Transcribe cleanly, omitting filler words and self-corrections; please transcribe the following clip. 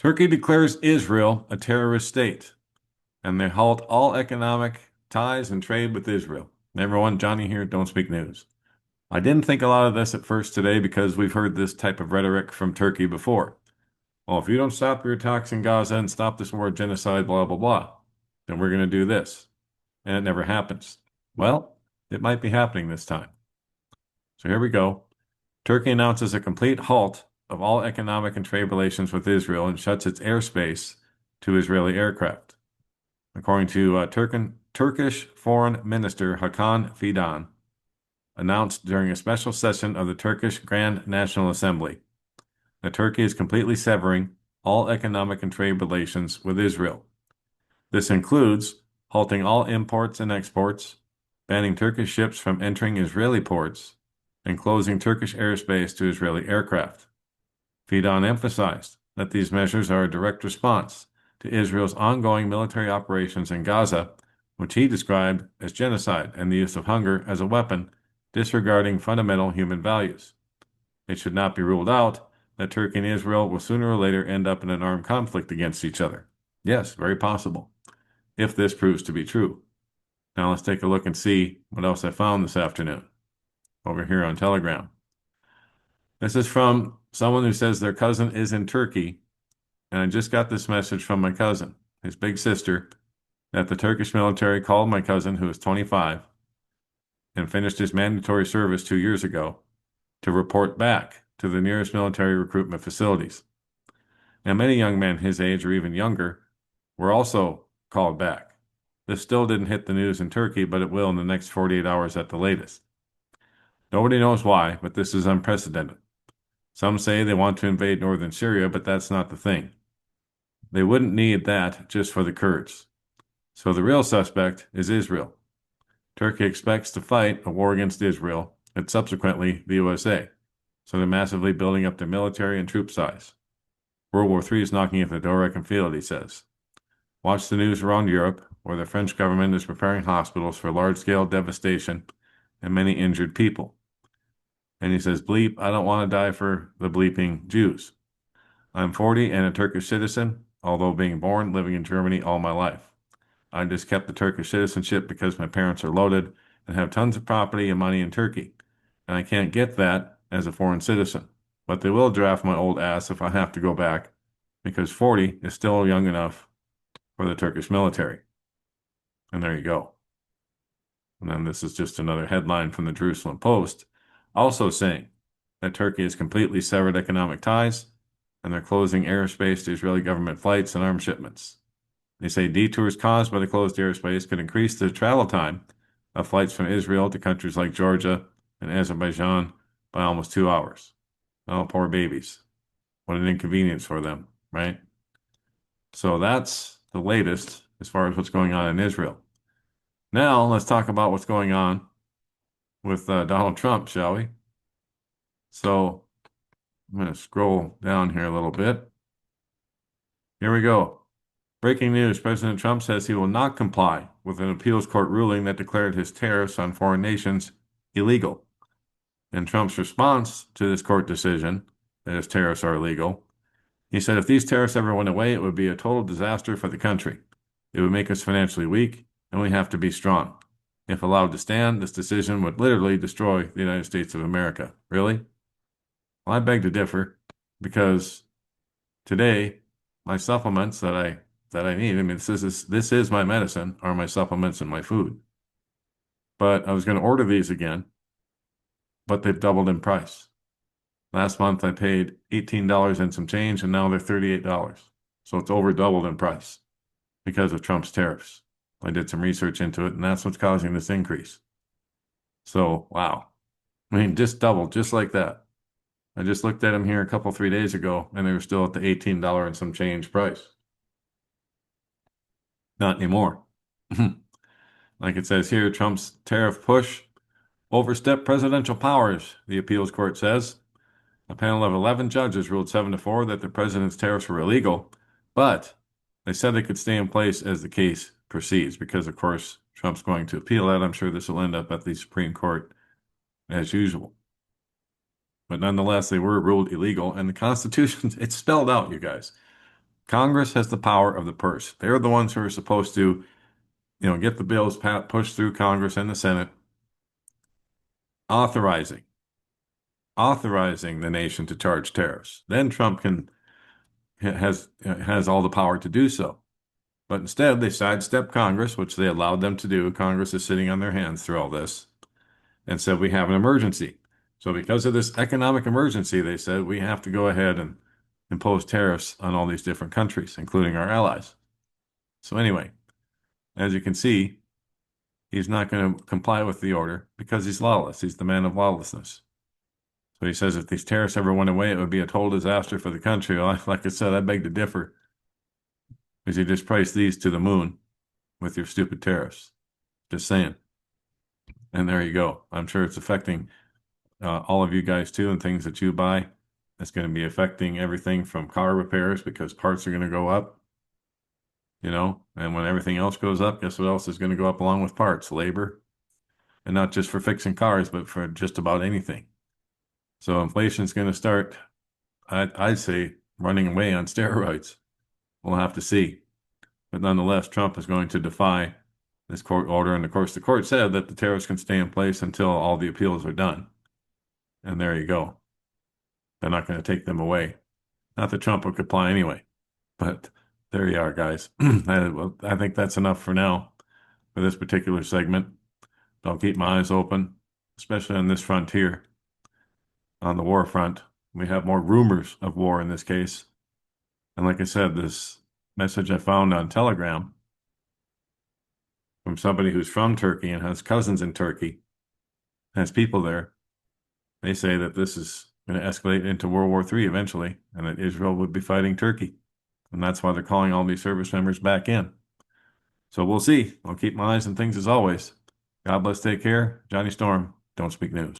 Turkey declares Israel a terrorist state, and they halt all economic ties and trade with Israel. Everyone, Johnny here, don't speak news. I didn't think a lot of this at first today because we've heard this type of rhetoric from Turkey before. Well, if you don't stop your attacks in Gaza and stop this war of genocide, blah, blah, blah, then we're going to do this. And it never happens. Well, it might be happening this time. So here we go. Turkey announces a complete halt of all economic and trade relations with Israel and shuts its airspace to Israeli aircraft. According to Turkish Foreign Minister Hakan Fidan, announced during a special session of the Turkish Grand National Assembly, that Turkey is completely severing all economic and trade relations with Israel. This includes halting all imports and exports, banning Turkish ships from entering Israeli ports, and closing Turkish airspace to Israeli aircraft. Fidan emphasized that these measures are a direct response to Israel's ongoing military operations in Gaza, which he described as genocide and the use of hunger as a weapon, disregarding fundamental human values. It should not be ruled out that Turkey and Israel will sooner or later end up in an armed conflict against each other. Yes, very possible, if this proves to be true. Now let's take a look and see what else I found this afternoon over here on Telegram. This is from someone who says their cousin is in Turkey, and I just got this message from my cousin, his big sister, that the Turkish military called my cousin, who is 25, and finished his mandatory service 2 years ago, to report back to the nearest military recruitment facilities. Now, many young men his age or even younger were also called back. This still didn't hit the news in Turkey, but it will in the next 48 hours at the latest. Nobody knows why, but this is unprecedented. Some say they want to invade northern Syria, but that's not the thing. They wouldn't need that just for the Kurds. So the real suspect is Israel. Turkey expects to fight a war against Israel and subsequently the USA. So they're massively building up their military and troop size. World War III is knocking at the door, I can feel it, he says. Watch the news around Europe, where the French government is preparing hospitals for large-scale devastation and many injured people. And he says, bleep, I don't want to die for the bleeping Jews. I'm 40 and a Turkish citizen, although being born, living in Germany all my life. I just kept the Turkish citizenship because my parents are loaded and have tons of property and money in Turkey, and I can't get that as a foreign citizen. But they will draft my old ass if I have to go back, because 40 is still young enough for the Turkish military. And there you go. And then this is just another headline from the Jerusalem Post, also saying that Turkey has completely severed economic ties, and they're closing airspace to Israeli government flights and arms shipments. They say detours caused by the closed airspace could increase the travel time of flights from Israel to countries like Georgia and Azerbaijan by almost 2 hours. Oh, poor babies. What an inconvenience for them, right? So that's the latest as far as what's going on in Israel. Now let's talk about what's going on with Donald Trump, shall we? So I'm going to scroll down here a little bit. Here we go. Breaking news, President Trump says he will not comply with an appeals court ruling that declared his tariffs on foreign nations illegal. In Trump's response to this court decision, that his tariffs are illegal, he said if these tariffs ever went away, it would be a total disaster for the country. It would make us financially weak, and we have to be strong. If allowed to stand, this decision would literally destroy the United States of America. Really? Well, I beg to differ, because today, my supplements that I need, I mean, this is my medicine, are my supplements and my food. But I was going to order these again, but they've doubled in price. Last month I paid $18 and some change, and now they're $38. So it's over doubled in price because of Trump's tariffs. I did some research into it, and that's what's causing this increase. So, wow. I mean, just doubled, just like that. I just looked at them here a couple, 3 days ago, and they were still at the $18 and some change price. Not anymore. Like it says here, Trump's tariff push overstepped presidential powers, the appeals court says. A panel of 11 judges ruled 7-4 that the president's tariffs were illegal, but they said they could stay in place as the case proceeds because, of course, Trump's going to appeal that. I'm sure this will end up at the Supreme Court as usual. But nonetheless, they were ruled illegal, and the Constitution, it's spelled out, you guys. Congress has the power of the purse. They're the ones who are supposed to, get the bills pushed through Congress and the Senate, authorizing authorizing the nation to charge tariffs. Then Trump has all the power to do so. But instead, they sidestepped Congress, which they allowed them to do. Congress is sitting on their hands through all this, and said we have an emergency. So because of this economic emergency, they said we have to go ahead and impose tariffs on all these different countries, including our allies. So anyway, as you can see, he's not going to comply with the order because he's lawless. He's the man of lawlessness. So he says if these tariffs ever went away, it would be a total disaster for the country. Well, like I said, I beg to differ because you just priced these to the moon with your stupid tariffs. Just saying. And there you go. I'm sure it's affecting all of you guys too, and things that you buy. It's going to be affecting everything from car repairs because parts are going to go up, and when everything else goes up, guess what else is going to go up along with parts? Labor. And not just for fixing cars, but for just about anything. So inflation is going to start, I'd say, running away on steroids. We'll have to see. But nonetheless, Trump is going to defy this court order. And of course, the court said that the tariffs can stay in place until all the appeals are done. And there you go. They're not going to take them away. Not that Trump would comply anyway. But there you are, guys. I think that's enough for now for this particular segment. But I'll keep my eyes open, especially on this frontier, on the war front. We have more rumors of war in this case. And like I said, this message I found on Telegram from somebody who's from Turkey and has cousins in Turkey, has people there. They say that this is going to escalate into World War III eventually, and that Israel would be fighting Turkey. And that's why they're calling all these service members back in. So we'll see. I'll keep my eyes on things as always. God bless, take care. Johnny Storm, Don't Speak News.